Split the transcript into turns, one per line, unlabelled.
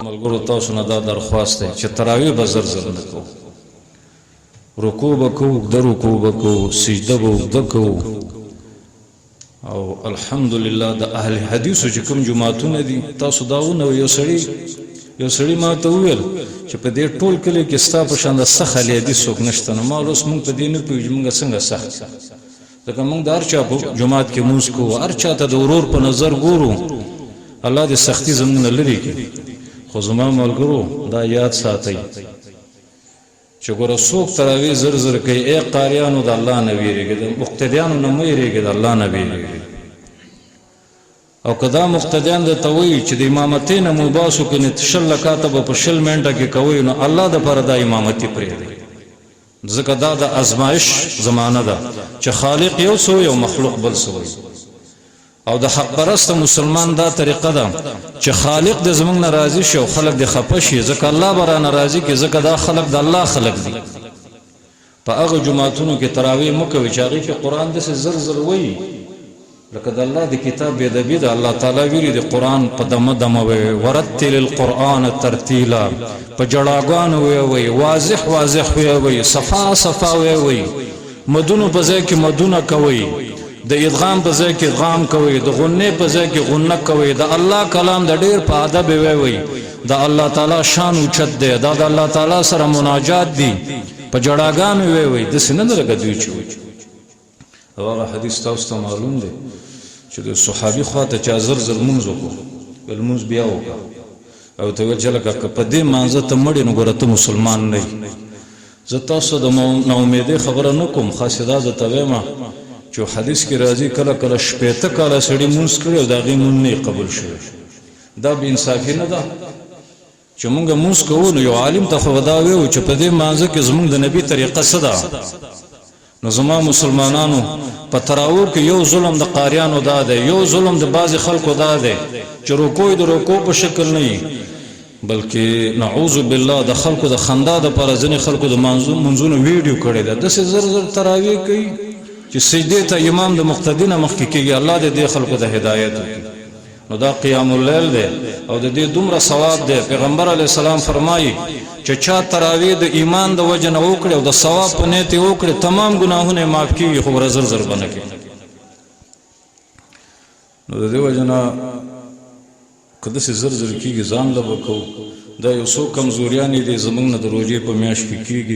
ملګرو تاسو نه دا درخواست دی چې تراویح به زر زر نه کوو، رکوع به کوو، اوږده رکوع به کوو، سجده به اوږده کوو. او الحمدلله د اهل حدیثو چې کوم جماعتونه دي تاسو دا ونوئ. یو سړي ما ته وویل چې په دې ټول کلي کې ستا په شان د سخ اهل حدیث څوک نشته. نو ما اوس موږ په دې نه پوهېږو موږ څنګه سخ، ځکه موږ د هر چا په جماعت کې لمونځ کوو، هر چا ته د ورور په نظر ګورو. الله دې سختي زموږ نه لرې کړي. خو زما ملګرو دا یاد ساتئ چې ګوره څوک تراویح زر زر کوي، ای قاریانو د الله نه ویرېږئ، د مقتدیانو نه مه ویرېږئ، د الله نه ویرېږئ. او که دا مقتدیان درته وایي چې د امامتۍ نه مو باسو که نه 20 رکعاته به په 20 منټه کې کوئ، نو الله دپاره دا امامتي پرېږدئ، ځکه دا د ازمایش زمانه ده چې خالق یو څه وي او مخلوق بل څه وي. او د حق پرست مسلمان دا طریقه ده چې خالق د زمونږ نه راضي شي او خلق د خفه شي، ځکه الله به رانه راضي کړي، ځکه دا خلق د الله خلق دي. په هغه جماعتونو کې تراویح مه کوئ چې هغې کې قرآن داسې زر زر وایي لکه د الله د کتاب بې ادبي ده. الله تعالی ویلي د قرآن په دمه دمه وایي، ورتل القرآن ترتیلا، په جړاګانو ویوئ، واضح واضح ویوئ، صفا صفا ویوئ، مدونو په ځای کې مدونه کوئ، د ادغام په ځای کې ادغام کوئ، د غنې په ځای کې غنه کوئ، د الله کلام د ډېر په ادب ویوئ. د الله تعالی شان اوچت دی، دا د الله تعالی سره مناجات دی، په جړاګانو ویوئ. داسې نه ده لکه دوی چې وایي. او هغه حدیث تاسو ته معلوم دی چې د صحابي خواته چا زر زر لمونځ وکړو، لمونځ بیا وکړه او ته ویل چې لکه که په دې مانځه ته مړ یې نو ګوره ته مسلمان نه یې. زه تاسو د ناامیدۍ خبره نه کوم، خاصې دا درته وایم چې حدیث کې راځي کله کله 80 کاله سړي لمونځ کړی او د هغې لمونځ نه یې قبول شوی. دا بې انصافي نه ده چې مونږ لمونځ کوو نو یو عالم ته خو دا ویو چې په دې مانځه کې زمونږ د نبي طریقه څه ده. نو زما مسلمانانو په تراویح کې یو ظلم د قاریانو دا دی، یو ظلم د بعضې خلکو دا دی چې رکوع د رکوع په شکل نه وي، بلکې نعوذ بالله د خلکو د خندا دپاره ځینې خلکو د منځونو ویډیو کړی ده، داسې زر زر تراویح کوي چې سجدې ته امام د مقتدي نه مخکې کېږي. الله دې دې خلکو ته هدایت وکړي. نو دا قیام اللیل دی او د دې دومره ثواب دی. پیغمبر علیه السلام فرمایي چې چا تراویح د ایمان د وجه نه وکړي او د ثواب په نیت یې وکړي، تمام ګناهونه یې معاف کېږي، خو به زر زر به نه کېږي. نو د دې وجه نه که داسې زر زر کېږي ځان له به کوو. دا یو څو کمزوریانې دي زموږ نه د روژې په میاشت کې کېږي.